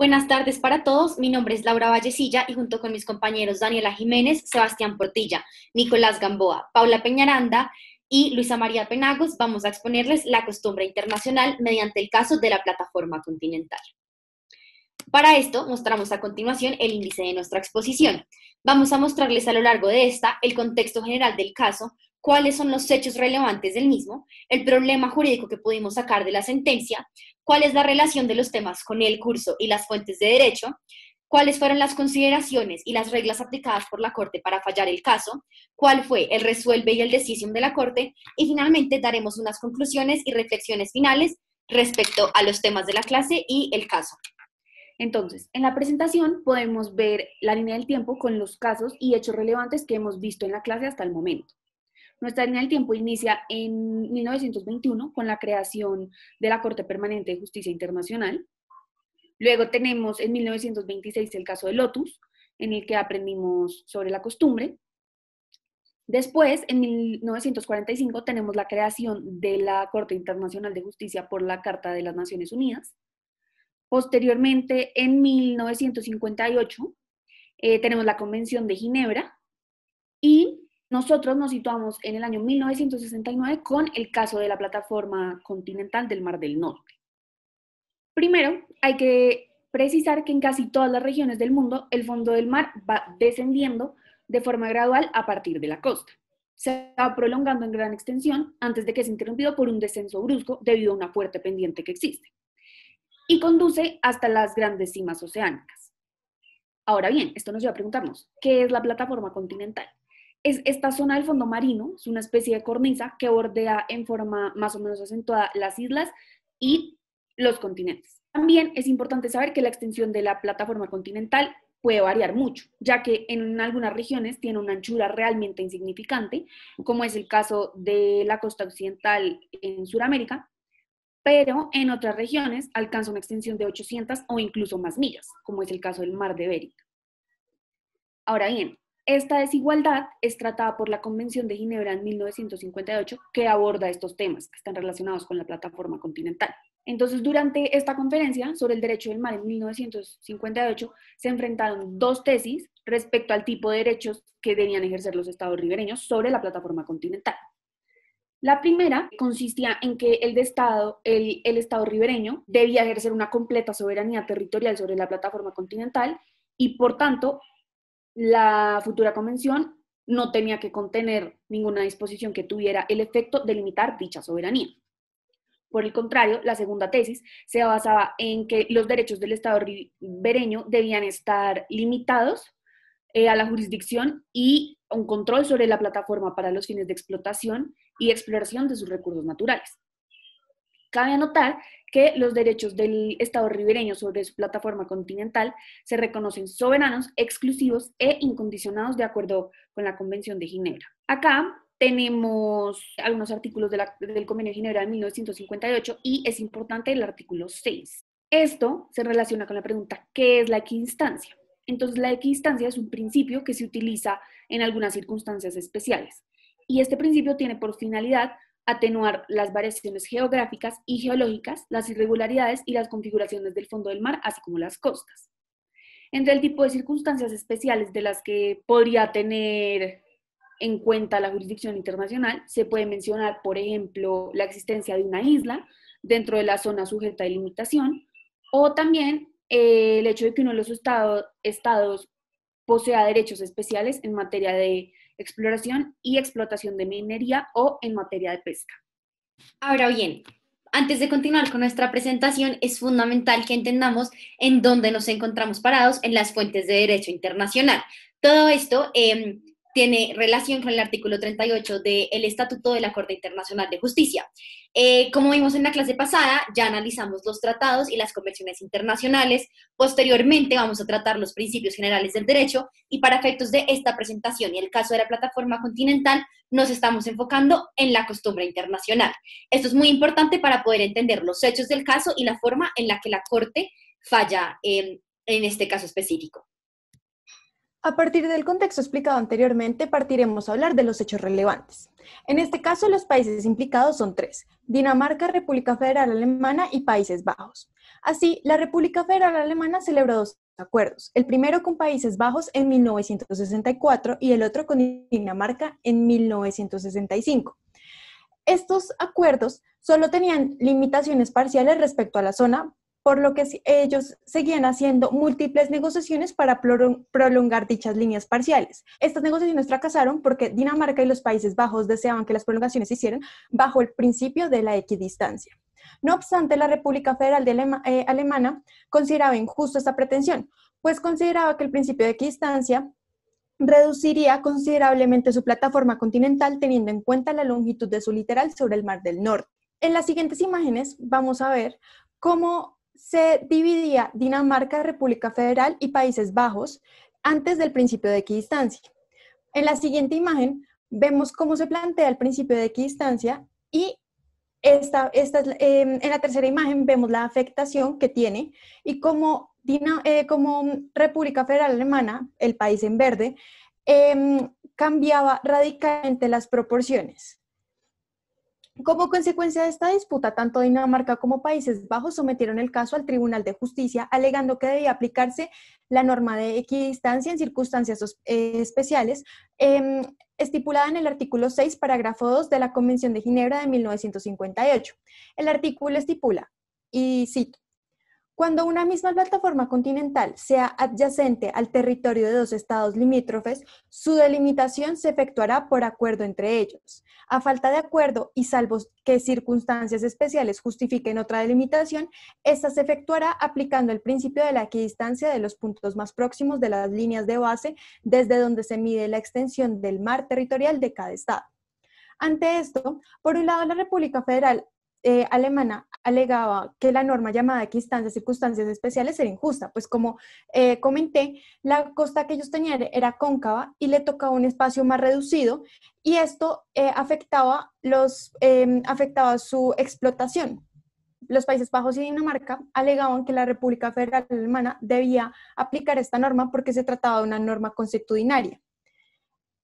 Buenas tardes para todos, mi nombre es Laura Vallecilla y junto con mis compañeros Daniela Jiménez, Sebastián Portilla, Nicolás Gamboa, Paula Peñaranda y Luisa María Penagos vamos a exponerles la costumbre internacional mediante el caso de la plataforma continental. Para esto mostramos a continuación el índice de nuestra exposición. Vamos a mostrarles a lo largo de esta el contexto general del caso, cuáles son los hechos relevantes del mismo, el problema jurídico que pudimos sacar de la sentencia, cuál es la relación de los temas con el curso y las fuentes de derecho, cuáles fueron las consideraciones y las reglas aplicadas por la Corte para fallar el caso, cuál fue el resuelve y el decisum de la Corte, y finalmente daremos unas conclusiones y reflexiones finales respecto a los temas de la clase y el caso. Entonces, en la presentación podemos ver la línea del tiempo con los casos y hechos relevantes que hemos visto en la clase hasta el momento. Nuestra línea del tiempo inicia en 1921 con la creación de la Corte Permanente de Justicia Internacional. Luego tenemos en 1926 el caso de Lotus, en el que aprendimos sobre la costumbre. Después, en 1945, tenemos la creación de la Corte Internacional de Justicia por la Carta de las Naciones Unidas. Posteriormente, en 1958, tenemos la Convención de Ginebra y nosotros nos situamos en el año 1969 con el caso de la plataforma continental del Mar del Norte. Primero, hay que precisar que en casi todas las regiones del mundo el fondo del mar va descendiendo de forma gradual a partir de la costa. Se va prolongando en gran extensión antes de que sea interrumpido por un descenso brusco debido a una fuerte pendiente que existe y conduce hasta las grandes cimas oceánicas. Ahora bien, esto nos lleva a preguntarnos, ¿qué es la plataforma continental? Es esta zona del fondo marino, es una especie de cornisa que bordea en forma más o menos acentuada las islas y los continentes. También es importante saber que la extensión de la plataforma continental puede variar mucho, ya que en algunas regiones tiene una anchura realmente insignificante, como es el caso de la costa occidental en Sudamérica, pero en otras regiones alcanza una extensión de 800 o incluso más millas, como es el caso del Mar de Bering. Ahora bien, esta desigualdad es tratada por la Convención de Ginebra en 1958, que aborda estos temas que están relacionados con la plataforma continental. Entonces, durante esta conferencia sobre el derecho del mar en 1958, se enfrentaron dos tesis respecto al tipo de derechos que debían ejercer los estados ribereños sobre la plataforma continental. La primera consistía en que el Estado ribereño debía ejercer una completa soberanía territorial sobre la plataforma continental y, por tanto, la futura convención no tenía que contener ninguna disposición que tuviera el efecto de limitar dicha soberanía. Por el contrario, la segunda tesis se basaba en que los derechos del Estado ribereño debían estar limitados a la jurisdicción y un control sobre la plataforma para los fines de explotación y exploración de sus recursos naturales. Cabe anotar que los derechos del Estado ribereño sobre su plataforma continental se reconocen soberanos, exclusivos e incondicionados de acuerdo con la Convención de Ginebra. Acá tenemos algunos artículos del Convenio de Ginebra de 1958 y es importante el artículo 6. Esto se relaciona con la pregunta, ¿qué es la equidistancia? Entonces, la equidistancia es un principio que se utiliza en algunas circunstancias especiales. Y este principio tiene por finalidad atenuar las variaciones geográficas y geológicas, las irregularidades y las configuraciones del fondo del mar, así como las costas. Entre el tipo de circunstancias especiales de las que podría tener en cuenta la jurisdicción internacional, se puede mencionar, por ejemplo, la existencia de una isla dentro de la zona sujeta de limitación, o también el hecho de que uno de los estados posea derechos especiales en materia de exploración y explotación de minería o en materia de pesca. Ahora bien, antes de continuar con nuestra presentación, es fundamental que entendamos en dónde nos encontramos parados en las fuentes de derecho internacional. Todo esto tiene relación con el artículo 38 del Estatuto de la Corte Internacional de Justicia. Como vimos en la clase pasada, ya analizamos los tratados y las convenciones internacionales. Posteriormente vamos a tratar los principios generales del derecho y para efectos de esta presentación y el caso de la plataforma continental, nos estamos enfocando en la costumbre internacional. Esto es muy importante para poder entender los hechos del caso y la forma en la que la Corte falla en este caso específico. A partir del contexto explicado anteriormente, partiremos a hablar de los hechos relevantes. En este caso, los países implicados son tres: Dinamarca, República Federal Alemana y Países Bajos. Así, la República Federal Alemana celebró dos acuerdos, el primero con Países Bajos en 1964 y el otro con Dinamarca en 1965. Estos acuerdos solo tenían limitaciones parciales respecto a la zona, por lo que ellos seguían haciendo múltiples negociaciones para prolongar dichas líneas parciales. Estas negociaciones fracasaron porque Dinamarca y los Países Bajos deseaban que las prolongaciones se hicieran bajo el principio de la equidistancia. No obstante, la República Federal Alemana consideraba injusta esta pretensión, pues consideraba que el principio de equidistancia reduciría considerablemente su plataforma continental teniendo en cuenta la longitud de su litoral sobre el Mar del Norte. En las siguientes imágenes vamos a ver cómo se dividía Dinamarca, República Federal y Países Bajos antes del principio de equidistancia. En la siguiente imagen vemos cómo se plantea el principio de equidistancia y en la tercera imagen vemos la afectación que tiene y cómo República Federal Alemana, el país en verde, cambiaba radicalmente las proporciones. Como consecuencia de esta disputa, tanto Dinamarca como Países Bajos sometieron el caso al Tribunal de Justicia, alegando que debía aplicarse la norma de equidistancia en circunstancias especiales, estipulada en el artículo 6, parágrafo 2 de la Convención de Ginebra de 1958. El artículo estipula, y cito: cuando una misma plataforma continental sea adyacente al territorio de dos estados limítrofes, su delimitación se efectuará por acuerdo entre ellos. A falta de acuerdo y salvo que circunstancias especiales justifiquen otra delimitación, esta se efectuará aplicando el principio de la equidistancia de los puntos más próximos de las líneas de base desde donde se mide la extensión del mar territorial de cada estado. Ante esto, por un lado, la República Federal Alemana alegaba que la norma llamada equidistancia circunstancias especiales era injusta, pues como comenté, la costa que ellos tenían era cóncava y le tocaba un espacio más reducido y esto afectaba su explotación. Los Países Bajos y Dinamarca alegaban que la República Federal Alemana debía aplicar esta norma porque se trataba de una norma consuetudinaria.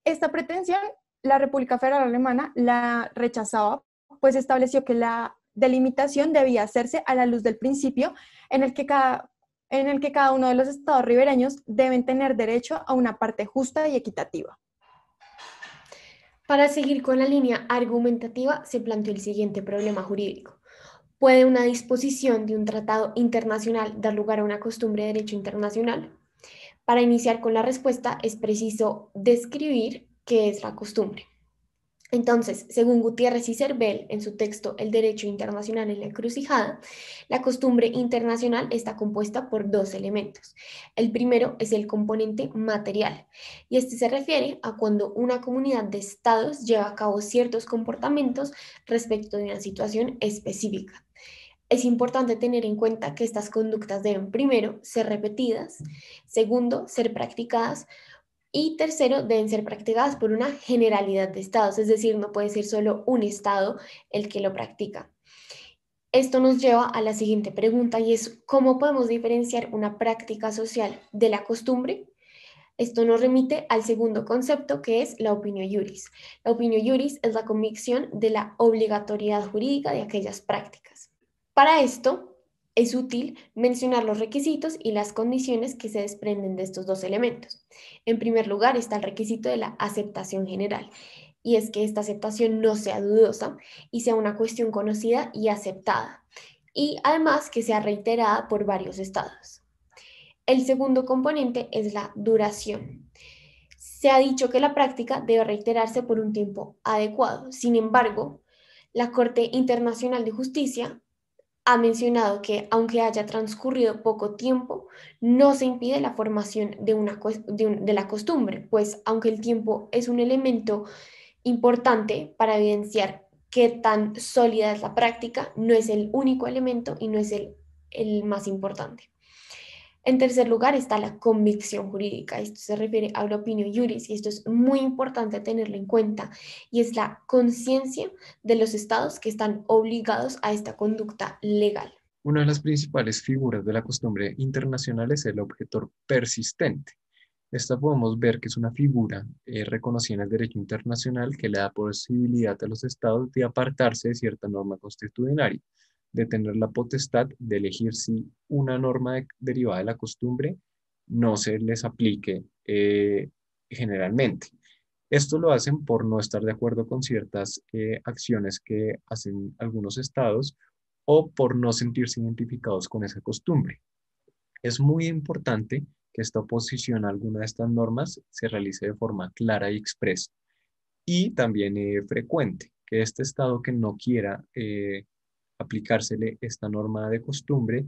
Esta pretensión la República Federal Alemana la rechazaba, pues estableció que la delimitación debía hacerse a la luz del principio en el que cada uno de los estados ribereños deben tener derecho a una parte justa y equitativa. Para seguir con la línea argumentativa, se planteó el siguiente problema jurídico. ¿Puede una disposición de un tratado internacional dar lugar a una costumbre de derecho internacional? Para iniciar con la respuesta, es preciso describir qué es la costumbre. Entonces, según Gutiérrez y Cervel, en su texto El derecho internacional en la encrucijada, la costumbre internacional está compuesta por dos elementos. El primero es el componente material, y este se refiere a cuando una comunidad de estados lleva a cabo ciertos comportamientos respecto de una situación específica. Es importante tener en cuenta que estas conductas deben, primero, ser repetidas, segundo, ser practicadas, y tercero, deben ser practicadas por una generalidad de estados, es decir, no puede ser solo un estado el que lo practica. Esto nos lleva a la siguiente pregunta y es: ¿cómo podemos diferenciar una práctica social de la costumbre? Esto nos remite al segundo concepto, que es la opinio iuris. La opinio iuris es la convicción de la obligatoriedad jurídica de aquellas prácticas. Para esto, es útil mencionar los requisitos y las condiciones que se desprenden de estos dos elementos. En primer lugar está el requisito de la aceptación general, y es que esta aceptación no sea dudosa y sea una cuestión conocida y aceptada, y además que sea reiterada por varios estados. El segundo componente es la duración. Se ha dicho que la práctica debe reiterarse por un tiempo adecuado. Sin embargo, la Corte Internacional de Justicia ha mencionado que aunque haya transcurrido poco tiempo, no se impide la formación de la costumbre, pues aunque el tiempo es un elemento importante para evidenciar qué tan sólida es la práctica, no es el único elemento y no es el más importante. En tercer lugar está la convicción jurídica. Esto se refiere a la opinio iuris y esto es muy importante tenerlo en cuenta, y es la conciencia de los estados que están obligados a esta conducta legal. Una de las principales figuras de la costumbre internacional es el objetor persistente. Esta podemos ver que es una figura reconocida en el derecho internacional que le da posibilidad a los estados de apartarse de cierta norma constitucional, de tener la potestad de elegir si una norma derivada de la costumbre no se les aplique generalmente. Esto lo hacen por no estar de acuerdo con ciertas acciones que hacen algunos estados o por no sentirse identificados con esa costumbre. Es muy importante que esta oposición a alguna de estas normas se realice de forma clara y expresa y también frecuente, que este estado que no quiera aplicársele esta norma de costumbre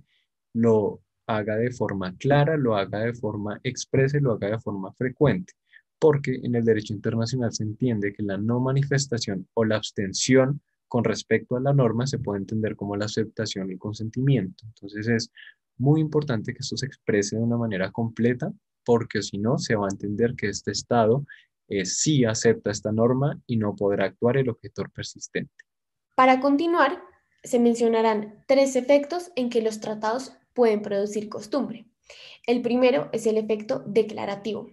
lo haga de forma clara, lo haga de forma expresa y lo haga de forma frecuente, porque en el derecho internacional se entiende que la no manifestación o la abstención con respecto a la norma se puede entender como la aceptación y consentimiento. Entonces es muy importante que esto se exprese de una manera completa, porque si no, se va a entender que este Estado sí acepta esta norma y no podrá actuar el objetor persistente. Para continuar, se mencionarán 3 efectos en que los tratados pueden producir costumbre. El primero es el efecto declarativo.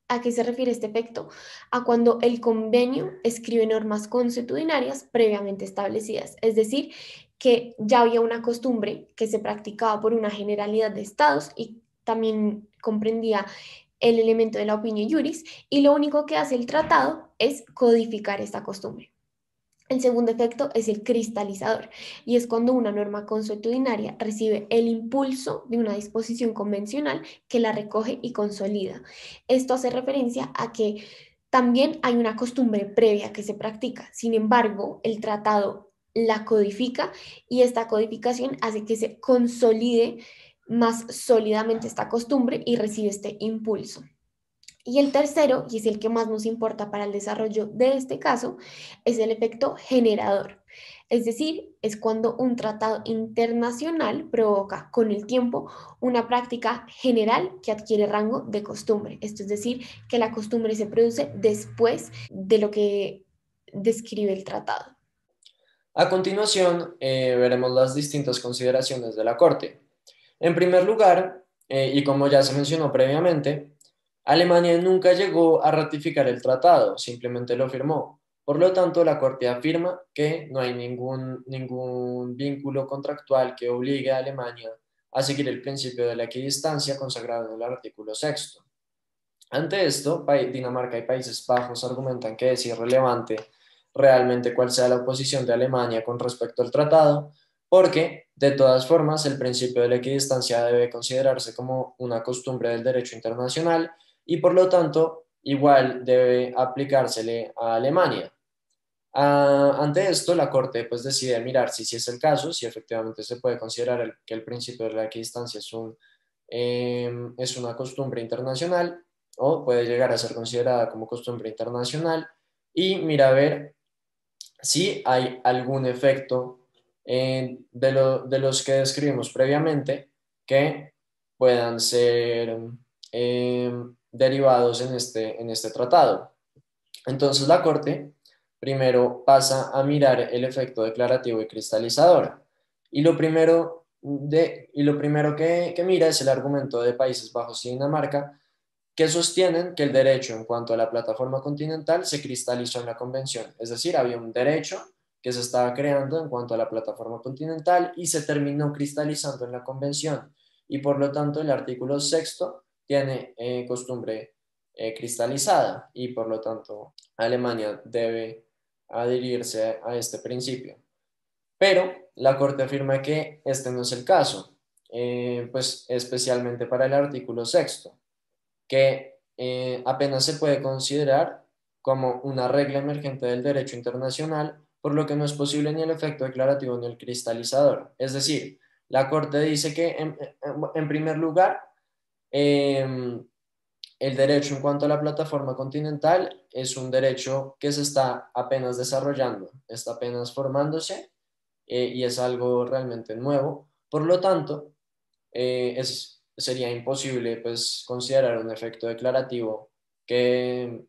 ¿A qué se refiere este efecto? A cuando el convenio escribe normas consuetudinarias previamente establecidas, es decir, que ya había una costumbre que se practicaba por una generalidad de estados y también comprendía el elemento de la opinio juris, y lo único que hace el tratado es codificar esta costumbre. El segundo efecto es el cristalizador, y es cuando una norma consuetudinaria recibe el impulso de una disposición convencional que la recoge y consolida. Esto hace referencia a que también hay una costumbre previa que se practica. Sin embargo, el tratado la codifica, y esta codificación hace que se consolide más sólidamente esta costumbre y recibe este impulso. Y el tercero, y es el que más nos importa para el desarrollo de este caso, es el efecto generador. Es decir, es cuando un tratado internacional provoca con el tiempo una práctica general que adquiere rango de costumbre. Esto es decir, que la costumbre se produce después de lo que describe el tratado. A continuación, veremos las distintas consideraciones de la Corte. En primer lugar, y como ya se mencionó previamente, Alemania nunca llegó a ratificar el tratado, simplemente lo firmó. Por lo tanto, la Corte afirma que no hay ningún vínculo contractual que obligue a Alemania a seguir el principio de la equidistancia consagrado en el artículo 6. Ante esto, Dinamarca y Países Bajos argumentan que es irrelevante realmente cuál sea la oposición de Alemania con respecto al tratado, porque, de todas formas, el principio de la equidistancia debe considerarse como una costumbre del derecho internacional y, por lo tanto, igual debe aplicársele a Alemania. Ante esto, la Corte pues, decide mirar si es el caso, si efectivamente se puede considerar que el principio de la equidistancia es una costumbre internacional o puede llegar a ser considerada como costumbre internacional, y mira a ver si hay algún efecto de los que describimos previamente que puedan ser derivados en este tratado. Entonces la Corte primero pasa a mirar el efecto declarativo y cristalizador. Y lo primero, que mira es el argumento de Países Bajos y Dinamarca, que sostienen que el derecho en cuanto a la plataforma continental se cristalizó en la convención. Es decir, había un derecho que se estaba creando en cuanto a la plataforma continental y se terminó cristalizando en la convención. Y por lo tanto, el artículo 6 tiene costumbre cristalizada y por lo tanto Alemania debe adherirse a este principio. Pero la Corte afirma que este no es el caso, pues especialmente para el artículo 6, que apenas se puede considerar como una regla emergente del derecho internacional, por lo que no es posible ni el efecto declarativo ni el cristalizador. Es decir, la Corte dice que en primer lugar, el derecho en cuanto a la plataforma continental es un derecho que se está apenas desarrollando, está apenas formándose, y es algo realmente nuevo. Por lo tanto, sería imposible pues, considerar un efecto declarativo que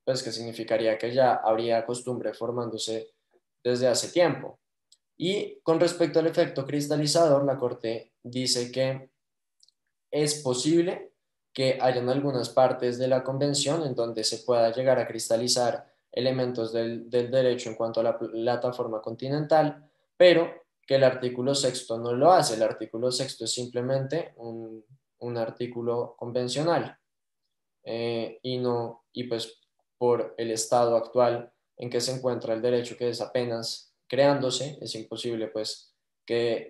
significaría que ya habría costumbre formándose desde hace tiempo. Y con respecto al efecto cristalizador, la Corte dice que es posible que hayan algunas partes de la convención en donde se pueda llegar a cristalizar elementos del derecho en cuanto a la plataforma continental, pero que el artículo sexto no lo hace. El artículo sexto es simplemente un artículo convencional y pues por el estado actual en que se encuentra el derecho, que es apenas creándose, es imposible pues que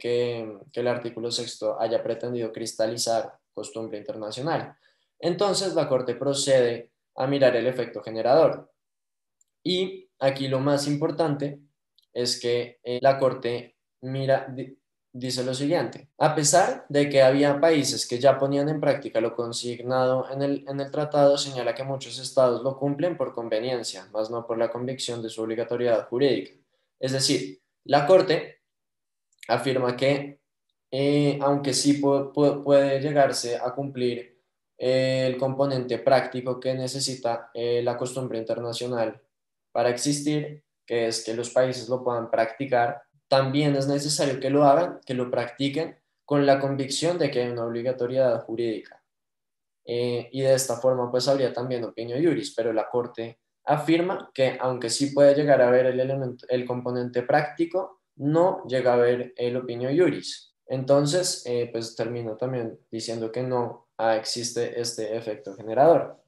el artículo sexto haya pretendido cristalizar costumbre internacional. Entonces la Corte procede a mirar el efecto generador. Y aquí lo más importante es que la Corte dice lo siguiente: a pesar de que había países que ya ponían en práctica lo consignado en el tratado, señala que muchos estados lo cumplen por conveniencia, más no por la convicción de su obligatoriedad jurídica. Es decir, la Corte afirma que aunque sí puede llegarse a cumplir el componente práctico que necesita la costumbre internacional para existir, que es que los países lo puedan practicar, también es necesario que lo hagan, que lo practiquen con la convicción de que hay una obligatoriedad jurídica. Y de esta forma pues habría también opinio iuris, pero la Corte afirma que aunque sí puede llegar a ver el componente práctico, no llega a ver el opinio iuris. Entonces, pues termino también diciendo que no existe este efecto generador.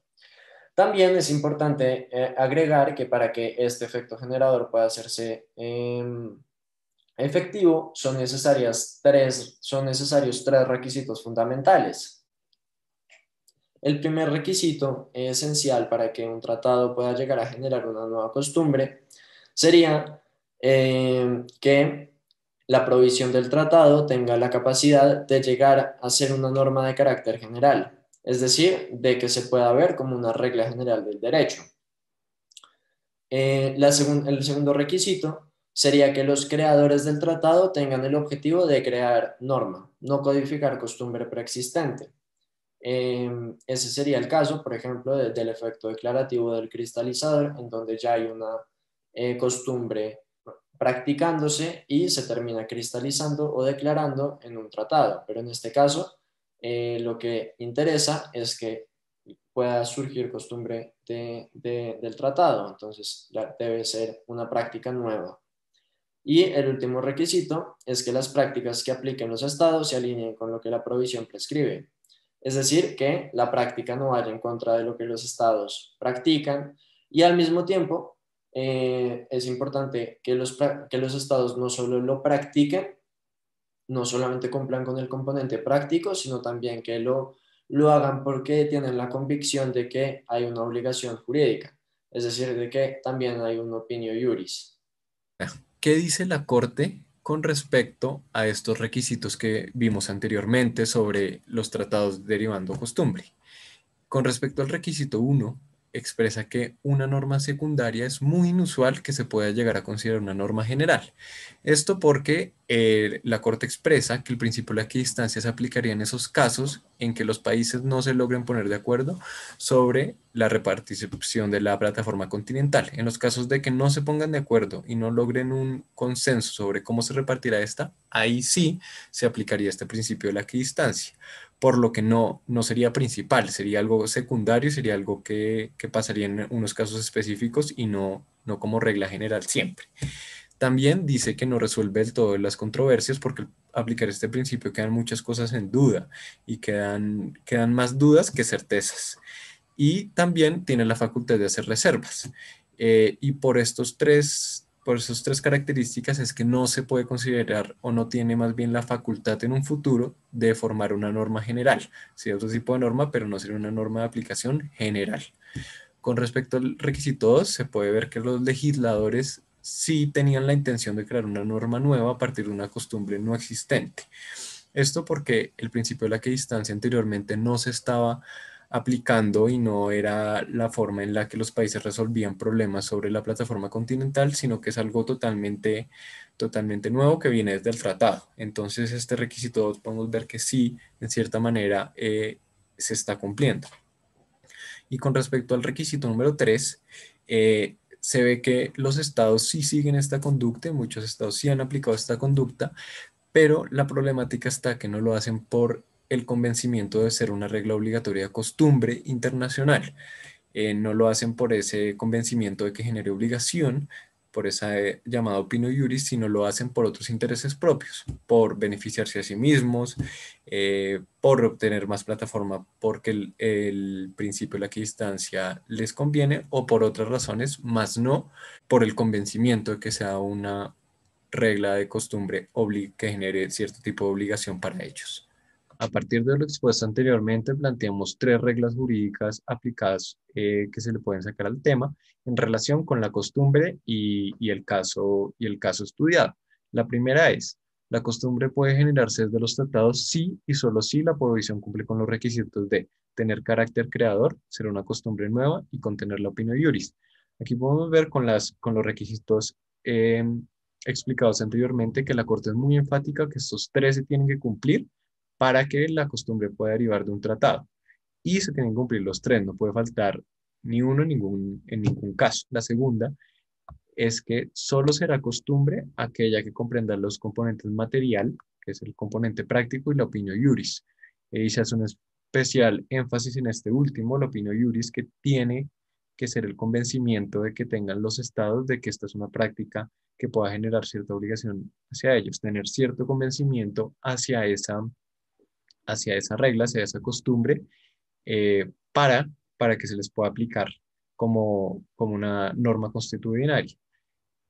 También es importante agregar que para que este efecto generador pueda hacerse efectivo, son necesarios tres requisitos fundamentales. El primer requisito esencial para que un tratado pueda llegar a generar una nueva costumbre sería que la provisión del tratado tenga la capacidad de llegar a ser una norma de carácter general, es decir, de que se pueda ver como una regla general del derecho. El segundo requisito sería que los creadores del tratado tengan el objetivo de crear norma, no codificar costumbre preexistente. Ese sería el caso, por ejemplo, del efecto declarativo del cristalizador, en donde ya hay una costumbre practicándose y se termina cristalizando o declarando en un tratado. Pero en este caso, lo que interesa es que pueda surgir costumbre del tratado, entonces debe ser una práctica nueva. Y el último requisito es que las prácticas que apliquen los estados se alineen con lo que la provisión prescribe. Es decir, que la práctica no vaya en contra de lo que los estados practican y al mismo tiempo es importante que los estados no solo lo practiquen, no solamente cumplan con el componente práctico, sino también que lo hagan porque tienen la convicción de que hay una obligación jurídica, es decir, de que también hay un opinio iuris. ¿Qué dice la Corte con respecto a estos requisitos que vimos anteriormente sobre los tratados derivando costumbre? Con respecto al requisito 1, expresa que una norma secundaria es muy inusual que se pueda llegar a considerar una norma general. Esto porque la Corte expresa que el principio de la equidistancia se aplicaría en esos casos en que los países no se logren poner de acuerdo sobre la repartición de la plataforma continental. En los casos de que no se pongan de acuerdo y no logren un consenso sobre cómo se repartirá esta, ahí sí se aplicaría este principio de la equidistancia, por lo que no sería principal, sería algo secundario, sería algo que pasaría en unos casos específicos y no como regla general siempre. También dice que no resuelve del todo las controversias porque al aplicar este principio quedan muchas cosas en duda y quedan más dudas que certezas. Y también tiene la facultad de hacer reservas. Y por esas tres características es que no se puede considerar o no tiene más bien la facultad en un futuro de formar una norma general. Sí, otro tipo de norma, pero no sería una norma de aplicación general. Con respecto al requisito 2, se puede ver que los legisladores sí tenían la intención de crear una norma nueva a partir de una costumbre no existente. Esto porque el principio de la equidistancia anteriormente no se estaba aplicando y no era la forma en la que los países resolvían problemas sobre la plataforma continental, sino que es algo totalmente nuevo que viene desde el tratado. Entonces este requisito podemos ver que sí, en cierta manera, se está cumpliendo. Y con respecto al requisito número 3, se ve que los estados sí siguen esta conducta, muchos estados sí han aplicado esta conducta, pero la problemática está que no lo hacen por el convencimiento de ser una regla obligatoria de costumbre internacional. No lo hacen por ese convencimiento de que genere obligación, por esa llamada opinio iuris, sino lo hacen por otros intereses propios, por beneficiarse a sí mismos, por obtener más plataforma porque el principio de la equidistancia les conviene, o por otras razones, más no por el convencimiento de que sea una regla de costumbre que genere cierto tipo de obligación para ellos. A partir de lo expuesto anteriormente, planteamos tres reglas jurídicas aplicadas que se le pueden sacar al tema en relación con la costumbre y el caso estudiado. La primera es: la costumbre puede generarse desde los tratados si y solo si la provisión cumple con los requisitos de tener carácter creador, ser una costumbre nueva y contener la opinio iuris. Aquí podemos ver con los requisitos explicados anteriormente que la Corte es muy enfática que estos tres se tienen que cumplir para que la costumbre pueda derivar de un tratado. Y se tienen que cumplir los tres, no puede faltar ni uno en ningún caso. La segunda es que solo será costumbre aquella que comprenda los componentes material, que es el componente práctico, y la opinio iuris. Y se hace un especial énfasis en este último, la opinio iuris, que tiene que ser el convencimiento de que tengan los estados de que esta es una práctica que pueda generar cierta obligación hacia ellos, tener cierto convencimiento hacia esa regla, hacia esa costumbre, para que se les pueda aplicar como una norma constitucional.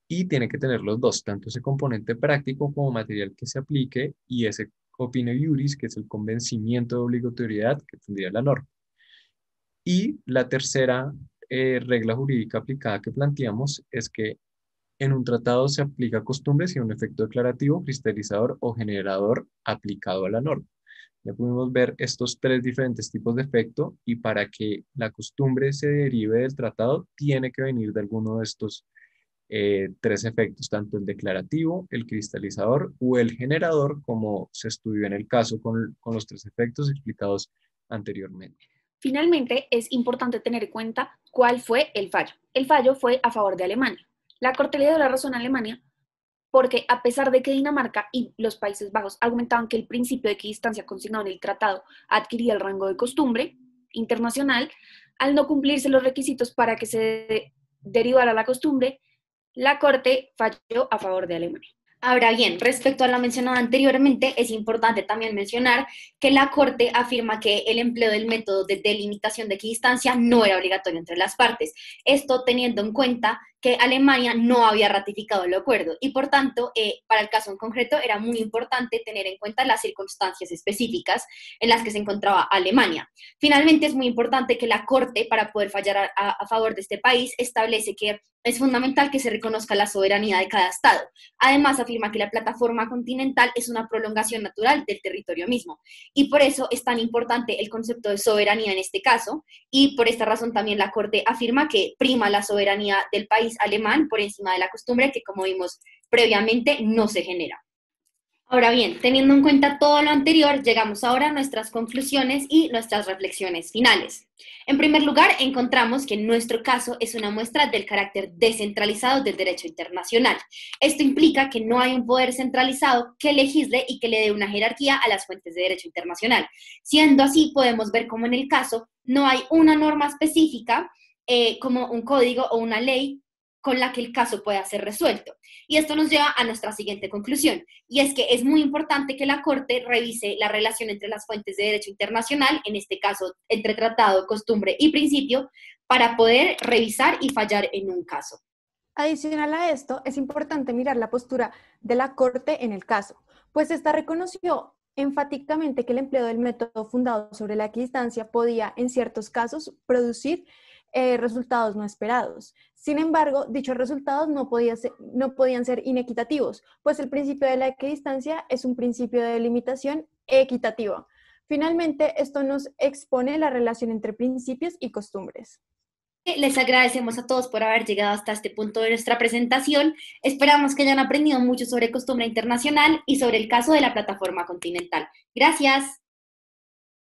Y tiene que tener los dos, tanto ese componente práctico como material que se aplique y ese opinio iuris, que es el convencimiento de obligatoriedad que tendría la norma. Y la tercera regla jurídica aplicada que planteamos es que en un tratado se aplica costumbre si hay un efecto declarativo, cristalizador o generador aplicado a la norma. Ya pudimos ver estos tres diferentes tipos de efecto, y para que la costumbre se derive del tratado tiene que venir de alguno de estos tres efectos, tanto el declarativo, el cristalizador o el generador, como se estudió en el caso con los tres efectos explicados anteriormente. Finalmente, es importante tener en cuenta cuál fue el fallo. El fallo fue a favor de Alemania. La Corte le dio la razón a Alemania porque, a pesar de que Dinamarca y los Países Bajos argumentaban que el principio de equidistancia consignado en el tratado adquiría el rango de costumbre internacional, al no cumplirse los requisitos para que se derivara la costumbre, la Corte falló a favor de Alemania. Ahora bien, respecto a lo mencionado anteriormente, es importante también mencionar que la Corte afirma que el empleo del método de delimitación de equidistancia no era obligatorio entre las partes. Esto teniendo en cuenta que Alemania no había ratificado el acuerdo y, por tanto, para el caso en concreto era muy importante tener en cuenta las circunstancias específicas en las que se encontraba Alemania. Finalmente, es muy importante que la Corte, para poder fallar a favor de este país, establece que es fundamental que se reconozca la soberanía de cada Estado. Además, afirma que la plataforma continental es una prolongación natural del territorio mismo. Y por eso es tan importante el concepto de soberanía en este caso, y por esta razón también la Corte afirma que prima la soberanía del país alemán por encima de la costumbre que, como vimos previamente, no se genera. Ahora bien, teniendo en cuenta todo lo anterior, llegamos ahora a nuestras conclusiones y nuestras reflexiones finales. En primer lugar, encontramos que nuestro caso es una muestra del carácter descentralizado del derecho internacional. Esto implica que no hay un poder centralizado que legisle y que le dé una jerarquía a las fuentes de derecho internacional. Siendo así, podemos ver cómo en el caso no hay una norma específica como un código o una ley con la que el caso pueda ser resuelto. Y esto nos lleva a nuestra siguiente conclusión, y es que es muy importante que la Corte revise la relación entre las fuentes de derecho internacional, en este caso entre tratado, costumbre y principio, para poder revisar y fallar en un caso. Adicional a esto, es importante mirar la postura de la Corte en el caso, pues esta reconoció enfáticamente que el empleo del método fundado sobre la equidistancia podía, en ciertos casos, producir resultados no esperados. Sin embargo, dichos resultados no podían ser inequitativos, pues el principio de la equidistancia es un principio de delimitación equitativa. Finalmente, esto nos expone la relación entre principios y costumbres. Les agradecemos a todos por haber llegado hasta este punto de nuestra presentación. Esperamos que hayan aprendido mucho sobre costumbre internacional y sobre el caso de la plataforma continental. Gracias.